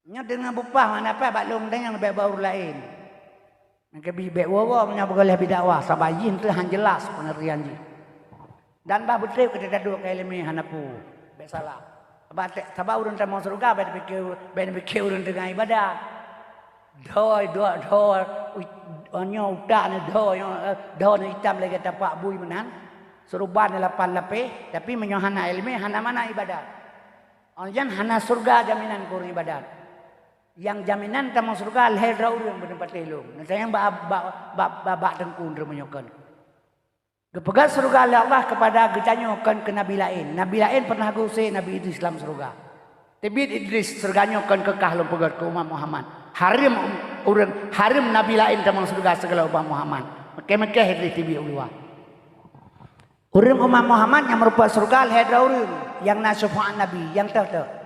Nya dengan bupah mana apa baklum dengan bek baur lain. Nak bibek wawa nya boleh bidakwah sabayin tu han jelas pengertian ji. Dan bah betul kita dadu ke ilmu hanapu. Bek salah. Sabab urun ta mau surga ben pikir urun dengan ibadah. Doi onyo udak ne do ne hitam lagi tapak bui menan. Suruban 8 lapis tapi menyohana ilmu hana mana ibadat. Onjan hana surga jaminan kur ibadat. Yang jaminan tamu surga alhedra urang bertempat telung. Nanti yang bak dengkun remenyokan. Gepegat surga Allah kepada gecanyokan ke Nabi lain. Nabi lain pernah guse Nabi Idris dalam surga. Tapi Idris surganyokan kekah pegat ke umat Muhammad. Harim Nabi lain tamu surga segala umat Muhammad. Mekeh Idris tibi ulwa. Urang umat Muhammad yang merupakan surga alhedra urang yang nasyafaat Nabi yang tahu.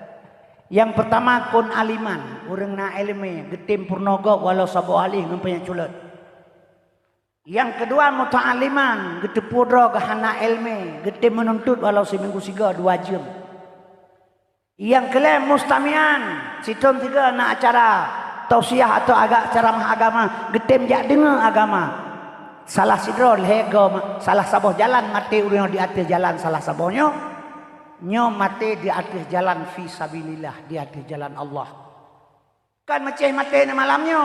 Yang pertama kun aliman, urang na ilmu, getim purnogo walau sabu alih ngampanya culut. Yang kedua muta'aliman, getep pudro gahana ilmu, getim menuntut walau seminggu 3 2 jam. Yang kelima mustamian, situng 3 na acara tausiah atau ceramah agama, getim jak dengar agama. Salah sidro lego, salah saboh jalan mati urang di atas jalan salah sabohnya. Nyo mati di atas jalan fi sabilillah, di atas jalan Allah. Kan macam mati na malamnya.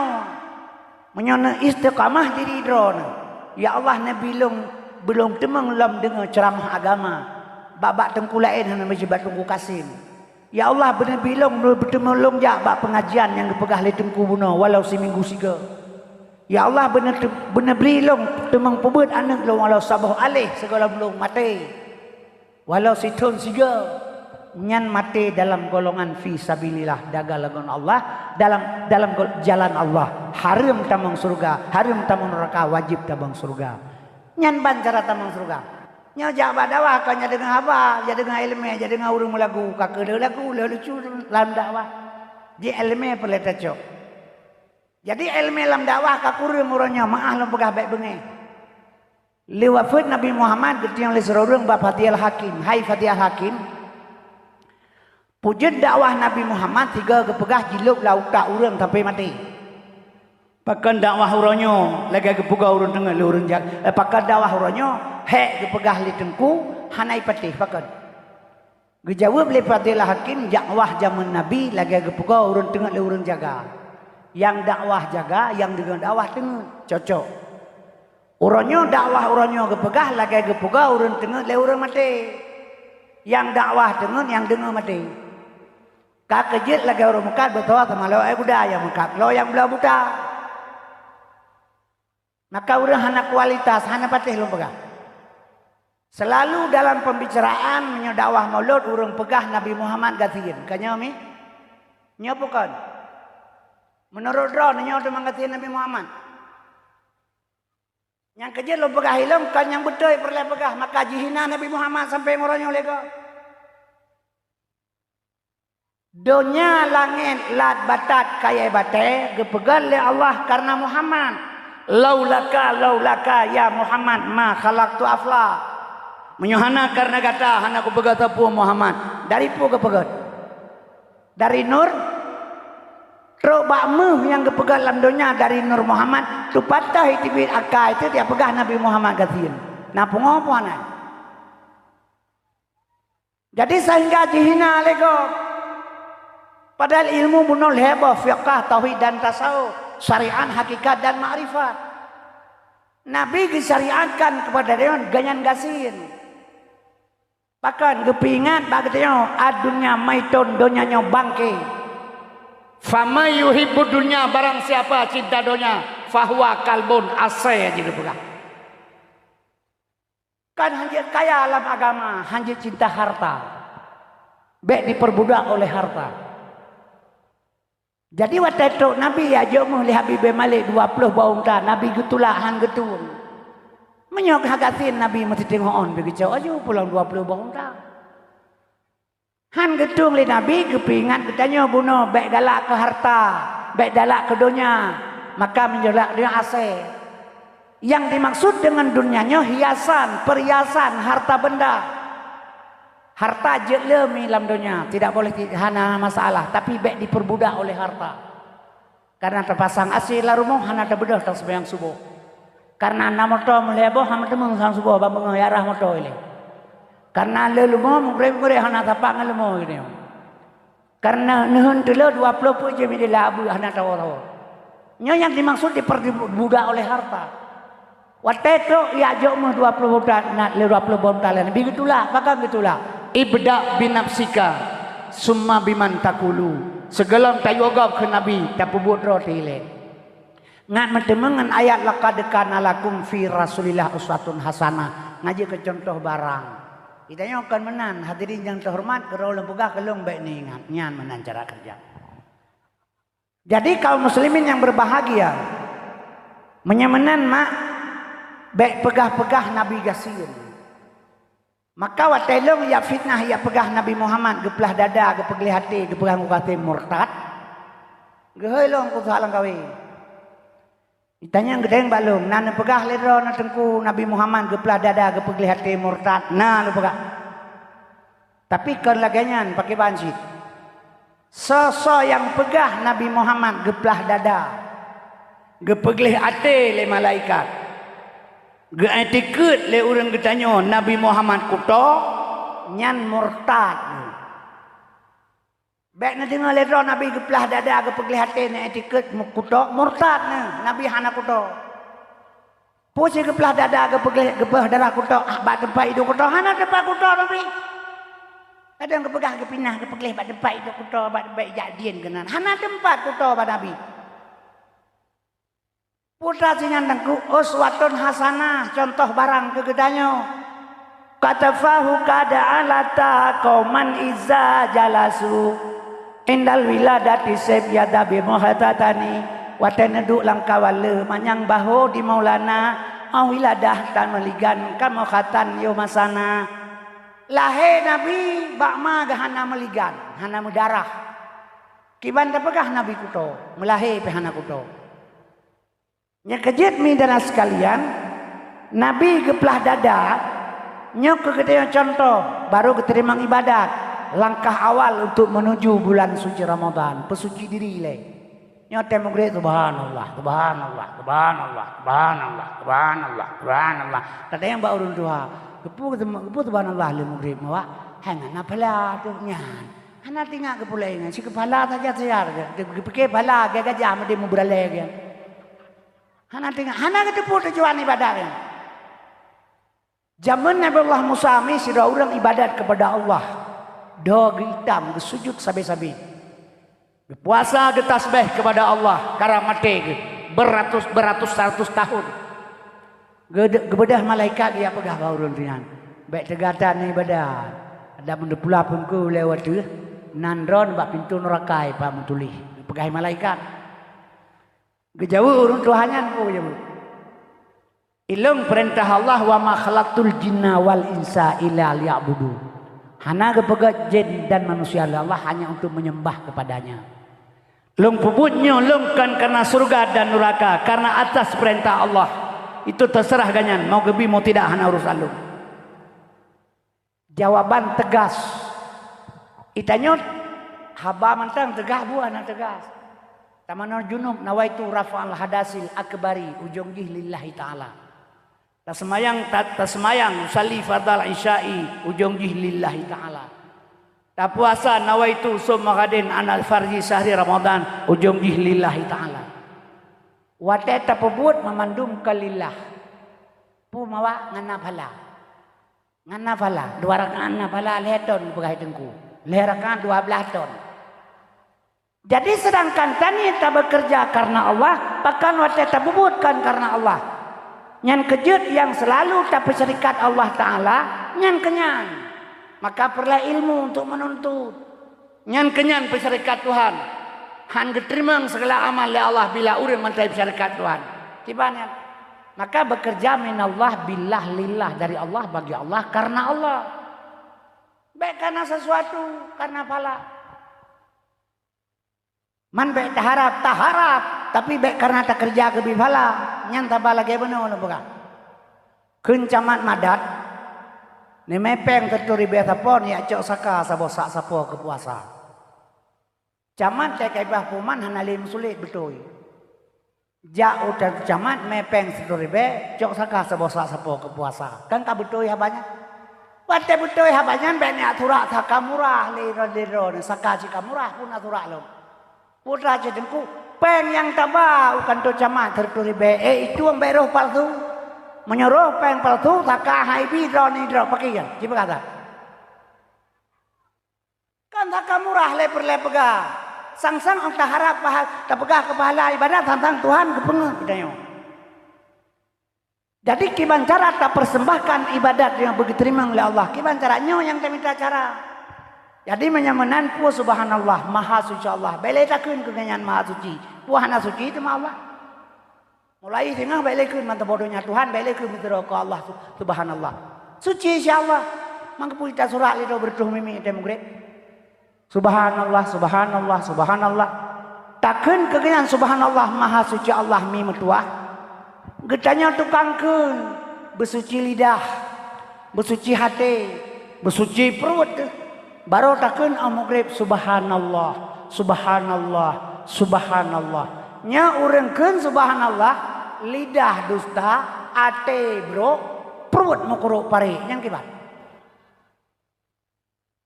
Menyona istiqamah diri drone. Ya Allah Nabi belum temang lam dengar ceramah agama. Bak tengkulain hana majibat tunggu kasim. Ya Allah benar bilong bertemu long jak bak pengajian yang dipegah le tengku buno walau seminggu 3. Ya Allah benar bilong temang pebut anak lo walau sabuh alih segala belum mati. Walau situn 3 nyan mati dalam golongan fi sabilillah dagalagon Allah dalam jalan Allah haram tamang surga haram tamang neraka wajib tamang surga nyan ban cara tamang surga nya jak badawah kanya dengan apa ya dengan ilmu ya dengan urang lagu kakeu lagu lucu dalam dakwah di ilmu perlu tacok jadi ilmu dalam dakwah ka kurang urangnya maah lam pegah baik bengai lewafat Nabi Muhammad getiang le serorong ba Fatihul Hakim. Hai Fatihul Hakim. Pujud dakwah Nabi Muhammad 3 gepegah jiluk lauta urang sampai mati. Pakan dakwah uronyo lagi gepegah urang tengah le urang jak. Pakan dakwah uronyo hek gepegah le tengku hanai patih pakan. Gejawab le Fatihul Hakim dakwah zaman Nabi lagi gepegah urang tengah le urang jaga. Yang dakwah jaga, yang dengan dakwah tengah cocok. Uronyo dakwah uronyo gepegah lagi gepegah urang tengah le urang mati. Yang dakwah tengah yang dengar mati. Kak kejit lagi urang mukat betul sama lo kuda yang mukat lo yang belah buta. Maka urang hana kualitas hana patih lo pegah. Selalu dalam pembicaraan menyodakwah maulud urang pegah Nabi Muhammad gatiin. Kanya mi? Nya bukan. Menurut ro nya udah manggatiin Nabi Muhammad. Yang kerja lo pegah hilang kan yang betul perlu pegah maka jihina Nabi Muhammad sampai moronyo lego. Dunia langit lat batat kaya bate gepegal le Allah karena Muhammad. Laulaka ya Muhammad ma khalaqtu afla. Menyohana karena kata hana ku pegat pu Muhammad. Dari pu kepegat. Dari nur Rok bakmu yang kepegat dalam dunia dari Nur Muhammad tu patah itibit akal itu dia pegah Nabi Muhammad katiin. Nah pengopo anak. Jadi sehingga dihina lego. Padahal ilmu bunul heboh fiqh tauhid dan tasawuf, syariat hakikat dan ma'rifat. Nabi disyariatkan kepada dia ganyan gasin. Bahkan kepingat bagatnya adunya maiton donyanya bangke. Fama yuhibbu dunya barang siapa cinta dunia fahuwa kalbun asai aja dipegang. Kan hanjir kaya alam agama, hanjir cinta harta. Bek diperbudak oleh harta. Jadi waktu itu Nabi ya jomuh li Habib Malik 20 baung ta Nabi getulah han getul. Menyok hagatin Nabi mesti tengokon begitu aja pulang 20 baung ta. Han gedung li Nabi kepingan katanya bunuh baik dalak ke harta, baik dalak ke dunia, maka menjelak dia ase. Yang dimaksud dengan dunianya hiasan, perhiasan, harta benda. Harta je lemi dalam dunia, tidak boleh hana masalah, tapi baik diperbudak oleh harta. Karena terpasang asih la rumah hana terbedah tang sembahyang subuh. Karena nama motor melebo hana temung sang subuh bambang yarah motor ini. Karena le lumah mure hana tapak ngelemo gini. Karena nehun telo 20 pun je mi labu hana tahu. Nya yang dimaksud diperbudak oleh harta. Wateto ya jok mah 20 budak nak le 20 bom talan. Begitulah, maka gitulah. Ibda binafsika summa biman takulu. Segelam tayogap ke Nabi tapi buat roti le. Ngat mentemengan ayat laqad kana lakum fi Rasulillah uswatun hasanah. Ngaji ke contoh barang. Itanya akan menan hadirin yang terhormat kalau lempegah kelung baik ni ingat nyan menan cara kerja. Jadi kaum muslimin yang berbahagia menyemenan mak baik pegah-pegah Nabi Gasin. Maka watelong ya fitnah ya pegah Nabi Muhammad geplah dada gepegli hati gepegah ngukate murtad. Gehelong ku salang kawe. Ditanya gedeng balung nan pegah ledro na tengku Nabi Muhammad geplah dada gepegli hati murtad. Nah lu pegah. Tapi kan laganyan pakai bansit. Sosok yang pegah Nabi Muhammad geplah dada gepegli hati le malaikat. Geetikut le urang getanyo Nabi Muhammad kuto nyan murtad. Baik na dengar le Nabi geplah dada gepegli hati ne etikut kuto murtad ne Nabi hana kuto. Pusi geplah dada gepegah darah kuto bak tempat itu kuto hana tempat kuto Nabi. Ada yang gepegah gepinah gepegli bak tempat itu kuto bak tempat jadian kenan hana tempat kuto bak Nabi. Putra singan tengku uswatun hasanah contoh barang kegedanyo katafahu kada alata qauman iza jalasu indal wiladati sayyada bi muhatatani watanadu langkawale manyang baho di maulana awiladah tan meligan kamukhatan yo masana lahe nabi bakma gahana meligan hana mudarah kiban tepegah nabi kuto melahe pe hana kuto. Nya kejit midana sekalian Nabi geplah dada nyok kegedean contoh baru keterima ibadat langkah awal untuk menuju bulan suci Ramadan pesuci diri le nyote mugre subhanallah subhanallah subhanallah subhanallah subhanallah subhanallah tadi yang ba urun dua gepu subhanallah le mugre mawa hangana pala tu nyan hana tinggal kepulai si kepala saja siar ke bala ke gajah mede mubrale ge hana tinggal hana ketepu tujuan ibadahnya. Zaman Nabi Allah Musa sira urang ibadat kepada Allah. Do hitam sujud sabi-sabi. Puasa tasbih kepada Allah karang mate beratus tahun. Gebedah malaikat dia pegah baurun rian. Baik tegatan ibadat. Ada mendepula pun ku lewat tu nandron bak pintu neraka pa mutulih. Pegah malaikat. Gejauh urun Tuhannya ku jauh. Ilung perintah Allah wa ma khalaqtul jinna wal insa illa liya'budu. Hana kepegat jin dan manusia Allah hanya untuk menyembah kepadanya. Lung puputnya lungkan karena surga dan neraka karena atas perintah Allah. Itu terserah ganyan mau gebi mau tidak hana urusan lu. Jawaban tegas. Itanya haba mantang tegah buana tegas. Tamanul junub nawaitu rafa'al hadasil akbari ujung jih lillahi ta'ala. Tasmayang usalli fardal isya'i ujung jih lillahi ta'ala. Ta puasa nawaitu summa gadin anal farji sahri Ramadan ujung jih lillahi ta'ala. Wate tapubut memandum kalillah. Pu mawa ngana phala. Ngana phala 2 rakaat na phala leton pegai tengku. Le rakaat 12 ton. Jadi sedangkan tani tak bekerja karena Allah, bahkan wate tak bubutkan karena Allah. Nyan kejut yang selalu tak berserikat Allah Ta'ala, nyan kenyan. Maka perlah ilmu untuk menuntut. Nyan kenyan berserikat Tuhan. Han geterima segala amal oleh Allah bila urang mentai berserikat Tuhan. Tibanya. Maka bekerja minallah billah lillah dari Allah bagi Allah karena Allah. Baik karena sesuatu, karena pala. Man baik taharap, tapi baik karena tak kerja ke bifala, nyan tabala ge beno bukan. Keun camat madat, Ni mepeng terturi biasa pon ya cok saka sabosak sapo ke puasa. Camat cek kaibah puman hanalim sulit betul. Jak udah camat mepeng terturi be cok saka sabosak sapo ke puasa. Kan ka betul ya banyak. Wate betul ya banyak banyak aturak saka murah liro saka jika murah pun aturak lo. Putra cedengku peng yang tabah ukan to camat terturi be itu ang beroh palsu. Menyuruh peng palsu taka haibi drone pakai kan siapa kata kan taka murah leper-lepega sang-sang ang taharap tapegah kepahala ibadat tentang Tuhan kepengeh kidayo. Jadi kiban cara tak persembahkan ibadat yang begitu terima oleh Allah kiban caranya yang kita minta cara. Jadi menyamanan puas subhanallah maha suci Allah bele takun keganyan maha suci puahana suci itu maha Allah. Mulai tengah balik ke mata bodohnya Tuhan balik ke mitra ke Allah subhanallah suci insyaallah mangke kita surah itu bertuh mimi teh mugrib subhanallah subhanallah subhanallah takun kegenyan subhanallah maha suci Allah mi metuah gedanya tukangkeun besuci lidah besuci hati besuci perut baru takun mugrib subhanallah subhanallah subhanallah nya urengkeun subhanallah lidah dusta ate bro perut mukuruk pare yang kibat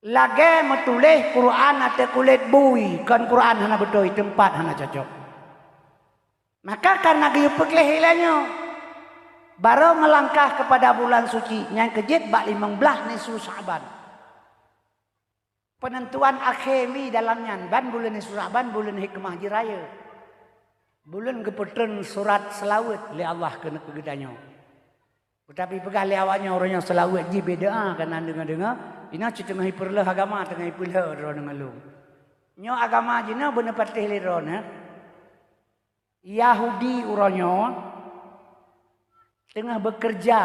lage metuleh Quran ate kulit bui kan Quran hana betul tempat hana cocok maka karena gieu pekleh hilanyo baru melangkah kepada bulan suci yang kejit bak 15 nisu Sa'ban penentuan akhir mi dalamnya ban bulan nisu Sa'ban bulan hikmah jiraya bulan kepetren surat selawat li Allah kena kegedanyo. Tetapi pegah li awaknya orangnya selawat ji beda kan dengar-dengar ina tengah hiperlah agama tengah hiperlah ro dengan lu. Nyo agama jina bener patih li ro na. Yahudi uronyo tengah bekerja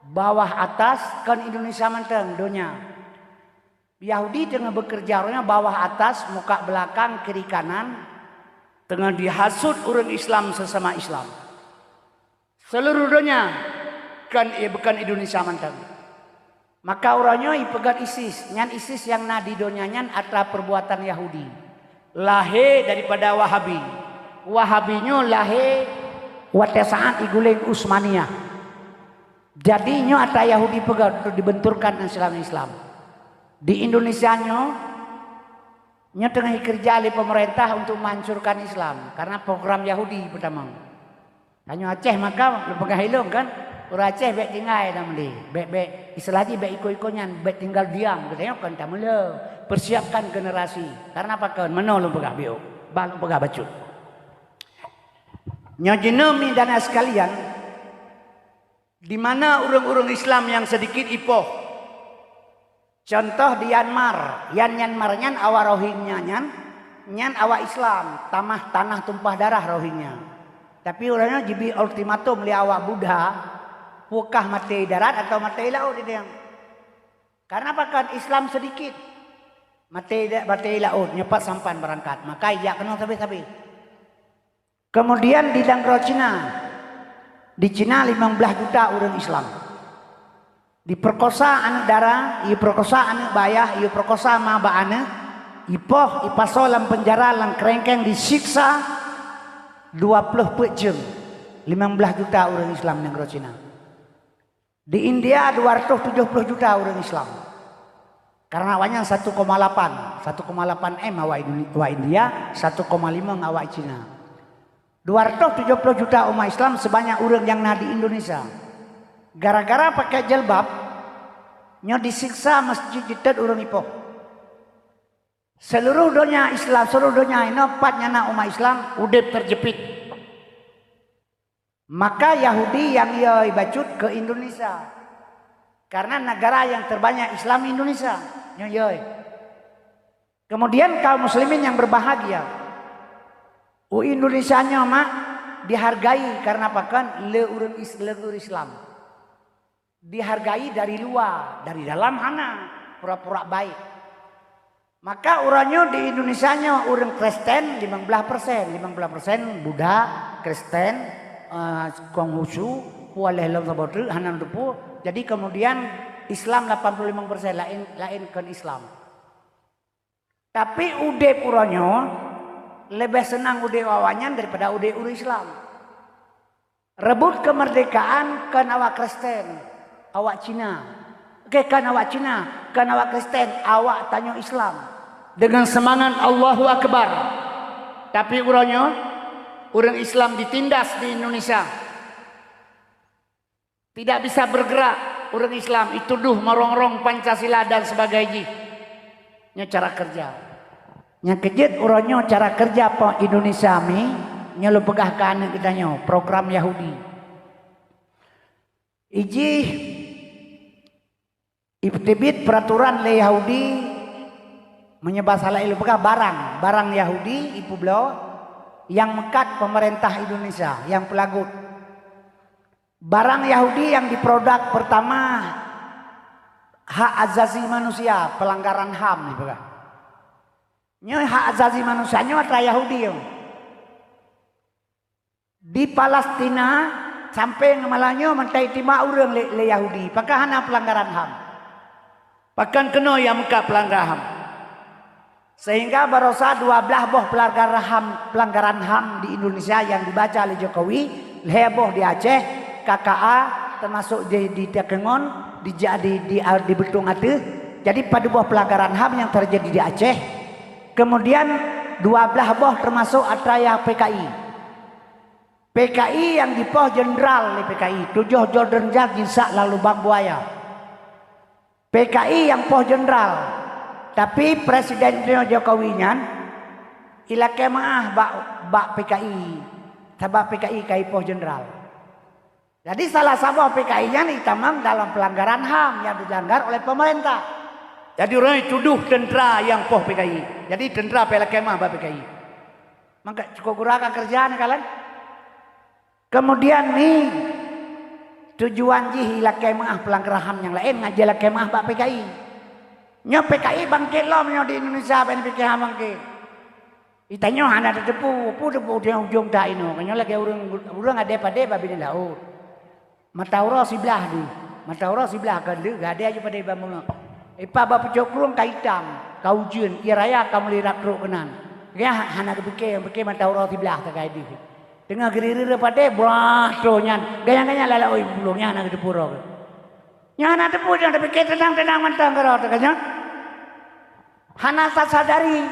bawah atas kan Indonesia manteng dunia. Yahudi tengah bekerja orangnya bawah atas muka belakang kiri kanan tengah dihasut orang Islam sesama Islam. Seluruh dunia kan bukan Indonesia mantap. Maka orangnya ipegat ISIS, nyan ISIS yang nadi dunia nyan atra perbuatan Yahudi. Lahir daripada Wahabi. Wahabinyo lahir watesaan iguling Usmaniyah. Jadi nyo atra Yahudi pegat untuk dibenturkan Islam. Di Indonesia nya tengah kerja oleh pemerintah untuk menghancurkan Islam karena program Yahudi pertama. Hanya Aceh maka lepegah hilung kan. Orang Aceh baik tinggal dah meli. Baik istilahnya baik ikut-ikutnya baik tinggal diam. Katanya kan tak mele. Persiapkan generasi. Karena apa kan? Mana lu pegah biu. Balu pegah bacut. Nya jenemi dan sekalian di mana orang-orang Islam yang sedikit ipoh. Contoh di Myanmar, Myanmar nyan awa Rohingya nyan awa Islam, tanah tumpah darah Rohingya. Tapi orangnya jibi ultimatum li awa Buddha, pukah mati darat atau mati laut itu yang. Karena apa kan Islam sedikit, mati laut nyepat sampan berangkat, maka ya kena sabi-sabi. Kemudian di Dangro Cina, di Cina 15 juta orang Islam. Diperkosa anak darah, diperkosa anak bayah, diperkosa maba anak, ipoh, ipaso dalam penjara, dalam kerengkeng disiksa 20 jam. 15 juta orang Islam yang negara Cina. Di India 270 juta orang Islam. Karena awalnya 1,8 M awak India, 1,5 awak Cina. 270 juta umat Islam sebanyak orang yang ada di Indonesia. Gara-gara pakai jilbab, nyo disiksa masjid jidat orang ipoh. Seluruh dunia Islam, seluruh dunia ini empatnya nak umat Islam udip terjepit. Maka Yahudi yang ia bacut ke Indonesia. Karena negara yang terbanyak Islam Indonesia. Nyo yoi. Kemudian kaum muslimin yang berbahagia. Indonesia nya mak dihargai karena apa kan leur Islam. Dihargai dari luar, dari dalam hana pura-pura baik. Maka orangnya di Indonesia nya orang Kristen 15%, Buddha, Kristen, Konghucu, Waleh Lam Sabotu, Hanan Rupu. Jadi kemudian Islam 85% lain kan Islam. Tapi ude puronyo lebih senang ude wawanyan daripada ude uru Islam. Rebut kemerdekaan kan awak Kristen, awak Cina. Oke kan awak Cina, kan awak Kristen, awak tanyo Islam. Dengan semangat Allahu Akbar. Tapi uronyo, orang Islam ditindas di Indonesia. Tidak bisa bergerak orang Islam, dituduh merongrong Pancasila dan sebagainya. Nya cara kerja. Nya kejut uronyo cara kerja po Indonesia mi, nya lo pegahkan kita nyo program Yahudi. Iji ibtibit peraturan le Yahudi menyebab salah ilu pegah barang Yahudi ipu belo yang mekat pemerintah Indonesia yang pelagut. Barang Yahudi yang diproduk pertama hak asasi manusia, pelanggaran HAM nih pegah. Nyo hak asasi manusia nyo atra Yahudi yo. Di Palestina sampai ngemalanyo mentai tima urang le Yahudi, pakah hana pelanggaran HAM. Pakan kena yang muka pelanggaran HAM. Sehingga barosa 12 boh pelanggaran HAM di Indonesia yang dibaca oleh Jokowi, heboh di Aceh, KKA termasuk di Tekengon, di Betung Atuh. Jadi pada buah pelanggaran HAM yang terjadi di Aceh. Kemudian 12 boh termasuk atraya PKI. PKI yang dipoh jenderal di PKI, 7 jenderal Jinsak lalu Bang Buaya. PKI yang poh jenderal. Tapi Presiden Jokowi nyan ila kemaah bak PKI. Sabab PKI kai poh jenderal. Jadi salah satu PKI nyan ditamang dalam pelanggaran HAM yang dilanggar oleh pemerintah. Jadi orang tuduh tentara yang poh PKI. Jadi tentara pela kemah bak PKI. Maka cukup gurakan kerjaan kalian. Kemudian nih tujuan jih ila kemah pelanggaran HAM yang lain ngajak kemah bak PKI. Nyo PKI bangkit lo nyo di Indonesia ben PKI bangkit. Itanyo hana depu dia ujung dah ino. Kanyo lagi urang ada pada babi laut. Matauro sebelah tu. Matauro sebelah kan lu gade aja pada bambu. Ipa bapa cokrung kaitam, kau jun, ia raya kamu lirak ruk kenan. Dia hana kepikir matauro sebelah tak di. Tengah geriri pada buah tu nyan. Gaya-gaya lala oi bulungnya hana depu ro. Nya depu jangan pikir tenang mantang karo kanyo. Hana tak sadari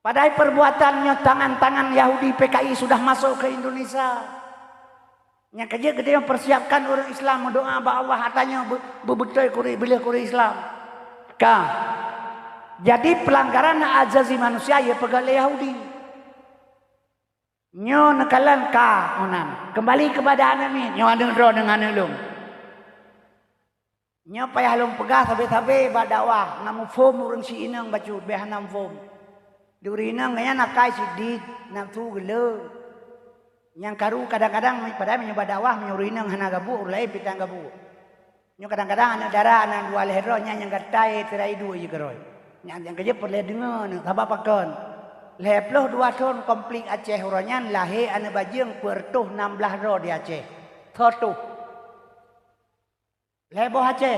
padahal perbuatannya tangan-tangan Yahudi PKI sudah masuk ke Indonesia. Yang kerja-kerja yang persiapkan orang Islam doa ba Allah hatanya bebetul kuri Islam. Jadi pelanggaran hak asasi manusia ya pegal Yahudi. Nyo nekalan onan. Kembali kepada anami nyo ada dengan elung. Nya payah long pegah sabe-sabe badakwah namu form urang si inang bacut behanam form. Durinang nya nakai sidit nafsu gele. Yang karu kadang-kadang pada menyebab dakwah menyurinang hana gabu ulai pitang gabu. Nya kadang-kadang anak darah anak dua lehro nya yang gatai terai dua je geroy. Nya yang kerja perle dengar sabab pakon. Leploh 2 tahun komplit Aceh uranyan lahe anak bajing pertuh 16 ro di Aceh. Thotuh Leboh Aceh,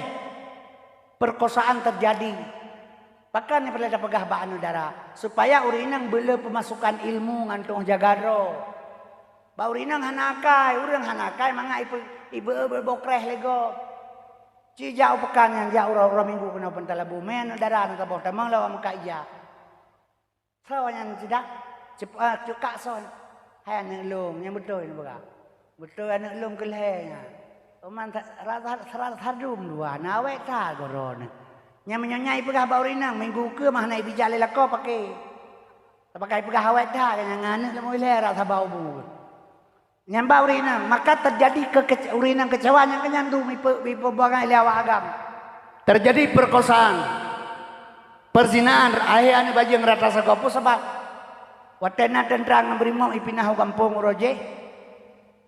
perkosaan terjadi. Bahkan yang perlu pegah baan udara supaya urinang bela pemasukan ilmu ngantung jagaro. Ba urinang hanakai, urang hanakai manga ibu berbokreh lego. Ci jauh pekan yang jauh ora minggu kena pentala bumen udara anu tabah tamang lawa maka ija. Sawanyan tidak cepat cukak son. Hai anak lung yang betul ni baga. Betul anak lung kelehnya. Oman serat harum dua nawe ta goron. Nya menyonyai pegah baurinang minggu ke mah naik bijale lako pakai. Pakai pegah awet dah kan ngane lemu lera sabau bu. Nya baurinang maka terjadi urinang kecewaan yang kenyandung di pembuangan lewa agam. Terjadi perkosaan. Perzinaan ayah anu bajing rata sagopo sebab watena tentrang berimo ipinah kampung roje.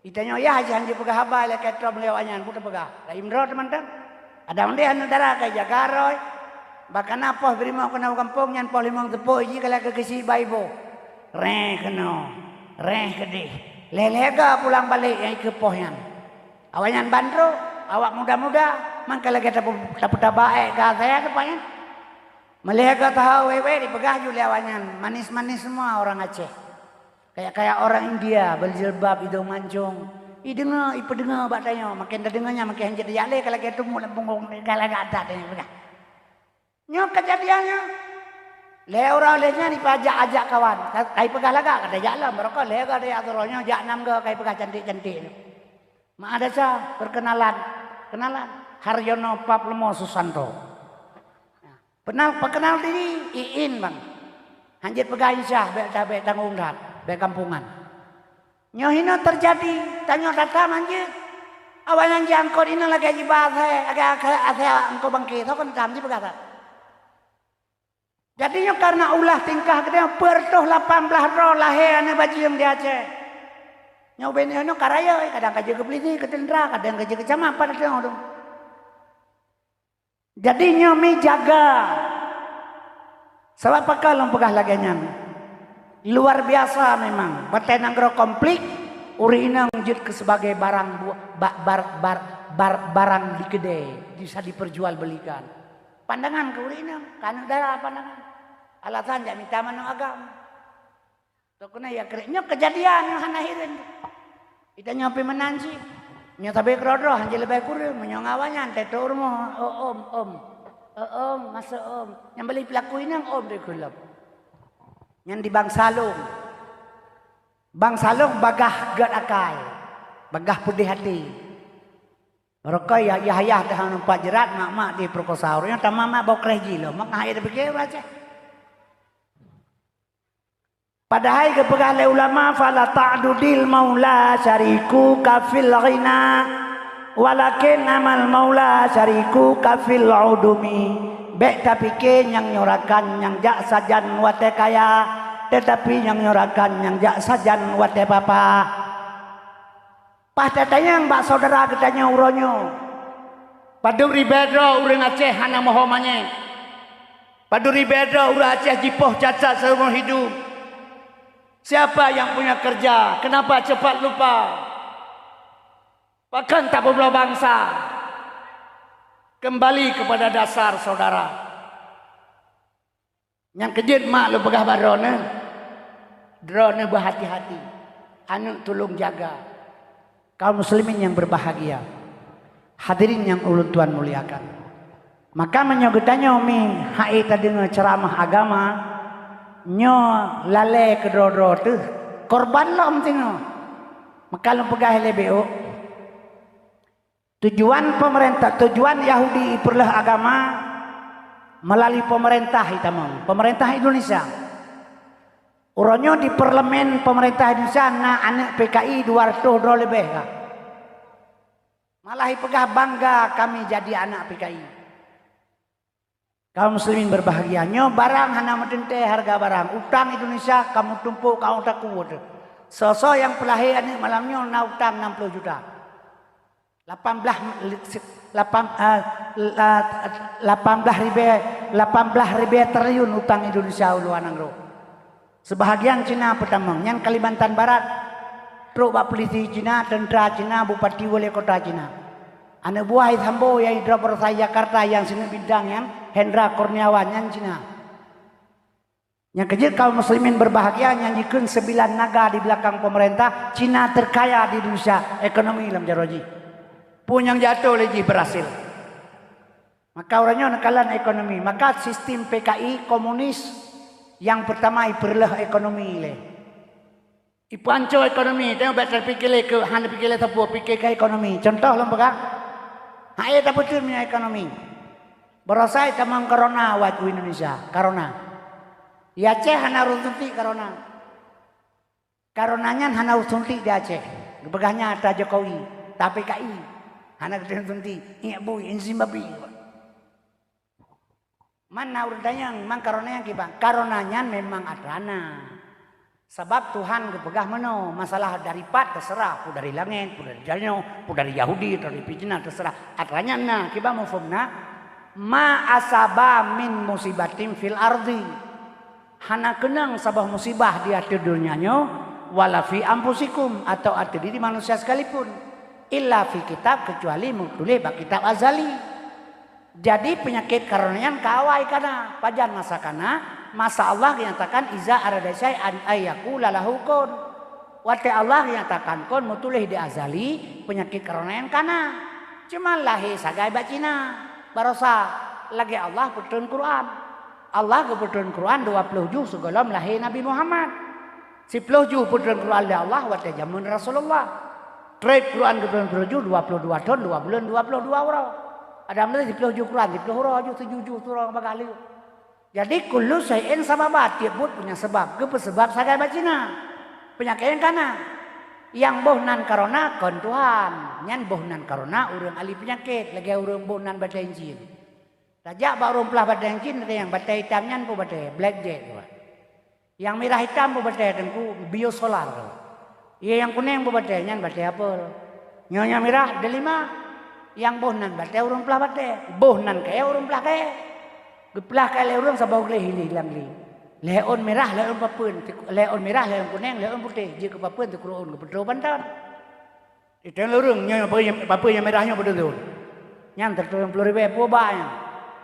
Itanya ya haji pegah haba le ketrom lewanyan putar pegah. Lah imro teman-teman. Ada mende anu darah kay jagaroy. Bahkan apa berimo kena kampung nyan poh limong tepo iki kala kekesi baibo. Reh keno. Reh gede. Lelega pulang balik yang ke pohyan. Awanyan bandro, awak muda-muda mangka lagi dapat baik saya depannya. Melihat tahu wewe dipegah juliawanyan, manis-manis semua orang Aceh. Kayak orang India berjilbab hidung mancung. Dengar, dengar batanya, makin dengarnya makin jadi jale kalau gitu mulai bungong kalau enggak ada tanya. Nyok kejadiannya. Le orang lehnya dipajak-ajak kawan. Kai pegah laga kada jalan mereka le kada ya tolongnya jak nam ke kai pegah cantik-cantik. Mak ada sah perkenalan. Kenalan Haryono Paplemo Susanto. Perkenal diri Iin bang. Hanjit pegah Isyah bek tanggung dat, bek kampungan. Nyohino terjadi tanya datang hanjit. Awalan jangkot ini lagi jibat agak engkau bangkit. Tahu kan tamji pegah. Jadinya karena ulah tingkah kita pertuh 18 roh lahir ane baju yang di Aceh. Nyobain ini karaya kadang kerja ke Peliti, ke Tendra, kadang kerja ke Camat pada tengok dong. Jadi nyomi jaga. Sebab apa kalau pegah laganya? Luar biasa memang. Batenang gro konflik uri inang jid ke sebagai barang di kedai bisa diperjualbelikan. Pandangan ke uri inang kan darah pandangan. Alasan jak minta mana agama. Tu kena ya kereknya kejadian yang hanahirin. Kita nyampe menanci. Nya tabe krodro hanje lebih kurang menyongawanya teto rumah om masuk om yang beli pelaku ini yang om dekulap yang di Bang Salung bagah gad akai bagah putih hati mereka ya ayah dah nampak jerat mak di perkosaurnya tamama bawa kreji lo mak ngahir pikir aja padahal kepegah oleh ulama fala ta'dudil maula syariku kafil ghina walakin amal maula syariku kafil udumi bek tapi ke yang nyorakan yang jak sajan wate kaya tetapi yang nyorakan yang jak sajan wate papa pas datanya yang mbak saudara katanya uronyo padu ribedro urang Aceh hana mohomanye padu ribedro urang Aceh jipoh cacat seumur hidup. Siapa yang punya kerja? Kenapa cepat lupa? Bahkan tak berbela bangsa. Kembali kepada dasar saudara. Yang kejut mak lu pegah barone. Drone berhati-hati. Anu tolong jaga. Kaum muslimin yang berbahagia. Hadirin yang ulun Tuhan muliakan. Maka menyogetanya umi hai tadi ceramah agama. Nyo lale kedoro tu korban lom tino maka lu pegah LBO tujuan Yahudi perlah agama melalui pemerintah hitam pemerintah Indonesia uronyo di parlemen pemerintah Indonesia na anak PKI 200 lebih kah malah pegah bangga kami jadi anak PKI. Kaum muslimin berbahagianya barang hana medente harga barang utang Indonesia kamu tumpuk kamu tak kuat sosok yang pelahir ini malamnya na utang 60 juta 18 ribu triliun utang Indonesia uluan angro sebahagian Cina pertama yang Kalimantan Barat truk bak polisi Cina tentara Cina bupati wali kota Cina anak buah Sambo yang driver saya Jakarta yang sini bidang yang Hendra Kurniawan yang Cina. Yang kejut kaum muslimin berbahagia nyanyikan 9 naga di belakang pemerintah. Cina terkaya di Indonesia ekonomi dalam jaroji. Pun yang jatuh lagi berhasil. Maka orangnya nekalan ekonomi. Maka sistem PKI komunis yang pertama iperlah ekonomi le. Ipanco ekonomi. Tengok betul pikir le ke hanya pikir le tapu pikir ke ekonomi. Contoh lembagak. Hai tak betul punya ekonomi. Berasai tamang corona wajib Indonesia. Corona. Ya Aceh hana runtuti corona. Coronanya hana runtuti di Aceh. Begahnya ada Jokowi. Tapi KI hana runtuti. Iya bu, ini Zimbabwe. Mana urutannya mang corona yang kibang. Coronanya memang adana. Sebab Tuhan kepegah meno masalah dari pat terserah, pu dari langit, pu dari jalno, pu dari Yahudi, dari Pijina terserah. Atranya na kiba mufumna ma asaba min musibatin fil ardi. Hana kenang sabah musibah di hati dunianyo wala fi ampusikum atau hati diri manusia sekalipun. Illa fi kitab kecuali mutule bak kitab azali. Jadi penyakit karonayan kawai kana pajan masa kana masa Allah menyatakan iza arada syai'an ayyaku lalahu kun. Wate Allah menyatakan kun mutulih di azali penyakit karonayan kana. Cuma lahi sagai bacina barosa lagi Allah putun Quran. Allah putun Quran 20 juz sebelum lahir Nabi Muhammad. 10 juz putun Quran dari Allah wate jamun Rasulullah. Trade Quran putun juz 22 tahun 2 bulan 22 orang. Ada mana 10 juz Quran 10 orang juz 7 juz orang bakali. Jadi kullu syai'in sababat tiap but punya sebab. Ke sebab sagai bacina. Penyakit kana. Yang bohnan karona kon Tuhan. Nyan bohnan karona urang ahli penyakit lagi urang bohnan baca Injil. Raja baru pelah baca Injil ada yang baca hitam nyan pu baca black jet. Yang merah hitam pu baca tengku biosolar. Iya yang kuning pu baca nyan baca apa? Nyonya merah ada 5. Yang bohnan baca urang pelah baca. Bohnan kaya urang pelah kaya. Geplah kaya urang sabau leh hilang li. Leon merah, leon papun, leon merah, leon kuning, leon putih. Jika papun tu kurun, kebetul bantan. Itu yang lurung, yang papun yang merahnya betul. Yang tertuang peluru bepo banyak,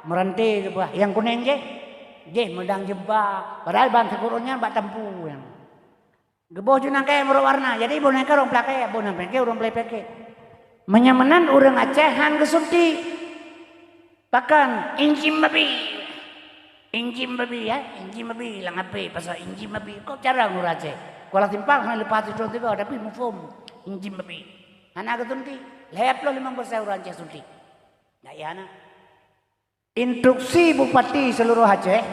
merantai ke bah. Yang kuning je medang jebak. Padahal bantu kurunnya bak tempu yang. Geboh junang kaya berwarna. Jadi boneka orang pelakaya, boneka peke orang pelakaya. Menyamanan orang Acehan kesunti. Bahkan injim babi. Injim babi ya, injim babi lang apa pasal injim babi. Kau cara ngurah Aceh. Kalau timpang hanya lepas itu tiba tapi mufum injim babi. Anak ketunti, lep lo 50% orang Aceh sunti. Nah ya anak. Instruksi Bupati seluruh Aceh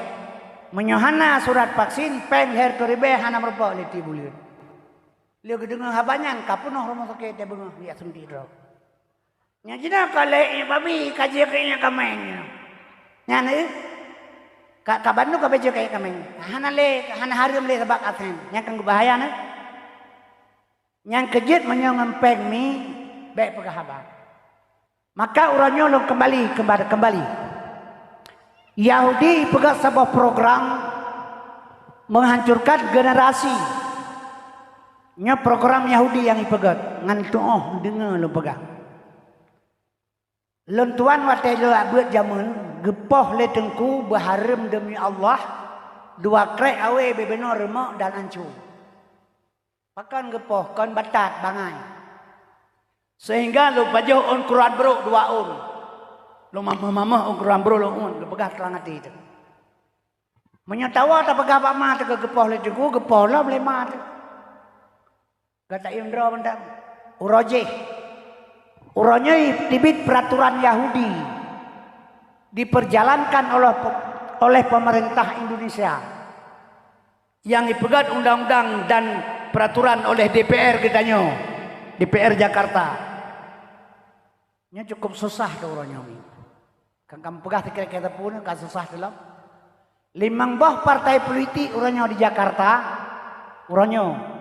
menyohana surat vaksin peng her toribe hana merpa leti bulir. Liu kedengar habanyan kapunoh rumah sakit dia bengah dia sunti ro. Nya jina kale babi kaji kayaknya kameng. Nya ni kaban nu kabejo kayak kameng. Hana harum le sabak aten. Yang kang bahaya na. Yang kejut menyong empeng mi baik pegahaba. Maka uranyo lo kembali. Yahudi pegang sebuah program menghancurkan generasi. Nya program Yahudi yang ipegat ngan tuoh dengar lo pegang. Lentuan wate lo buat jamun gepoh le tengku berharam demi Allah 2 krek awe bebenor remak dan ancur. Pakan gepoh kon batat bangai. Sehingga lo bajo on Quran bro 2 on. Lo mama on Quran bro lo on lo pegah telang hati itu. Menyatawa tak pegah pak mah tak gepoh le tengku gepoh lah boleh mah. Kata Indra bentar. Uranya tibit peraturan Yahudi diperjalankan oleh pemerintah Indonesia yang dipegat undang-undang dan peraturan oleh DPR katanya DPR Jakarta. Nya cukup susah tu uranya ni. Kan kamu pegah kira-kira pun kan susah dalam. 5 bah partai politik uranya di Jakarta uranya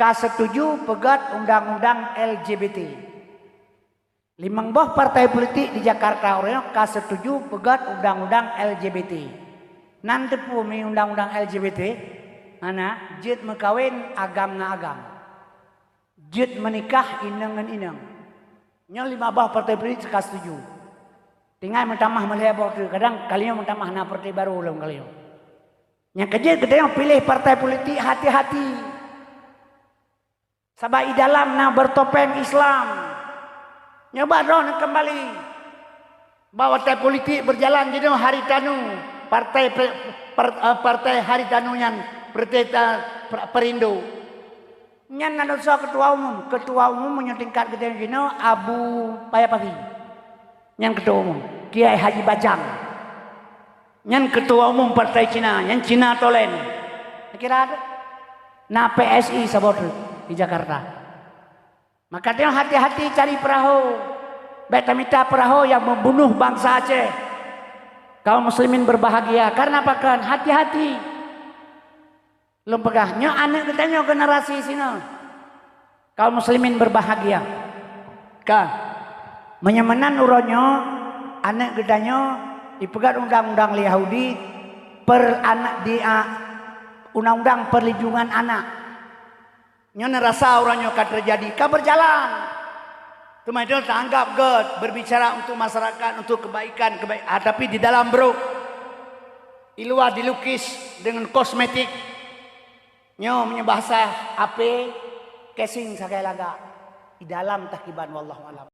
setuju pegat undang-undang LGBT. 5 bah partai politik di Jakarta orangnya setuju pegat undang-undang LGBT. Nanti pun undang-undang LGBT, mana jid mekawin agam na agam, jid menikah inang ngan inang. Nya 5 bah partai politik setuju. Tinggal mentamah melihat tu kadang kalian mentamah na partai baru ulang kalian. Yang kejid kita yang pilih partai politik hati-hati. Sabai dalam na bertopeng Islam. Nyoba dong kembali. Bawa partai politik berjalan jadi hari tanu partai hari tanu yang Perindo. Nyan nanusa ketua umum menyetingkat kita gino Abu Payapati. Nyan ketua umum Kiai Haji Bajang. Nyan ketua umum partai Cina, yang Cina Tolen. Kira ada. Nah PSI sabot di Jakarta. Maka dia hati-hati cari perahu. Betamita perahu yang membunuh bangsa Aceh. Kaum muslimin berbahagia. Karena apa kan? Hati-hati. Lempegahnya anak katanya generasi sini. Kaum muslimin berbahagia. Kan? Menyemanan uronyo. Anak katanya dipegat undang-undang Yahudi. Undang-undang perlindungan anak. Nyonya rasa orangnya akan terjadi. Kau berjalan. Teman-teman tanggap God berbicara untuk masyarakat, untuk kebaikan, tapi di dalam bro iluah dilukis dengan kosmetik. Nyo bahasa apa casing sekali laga di dalam takiban wallahu alam.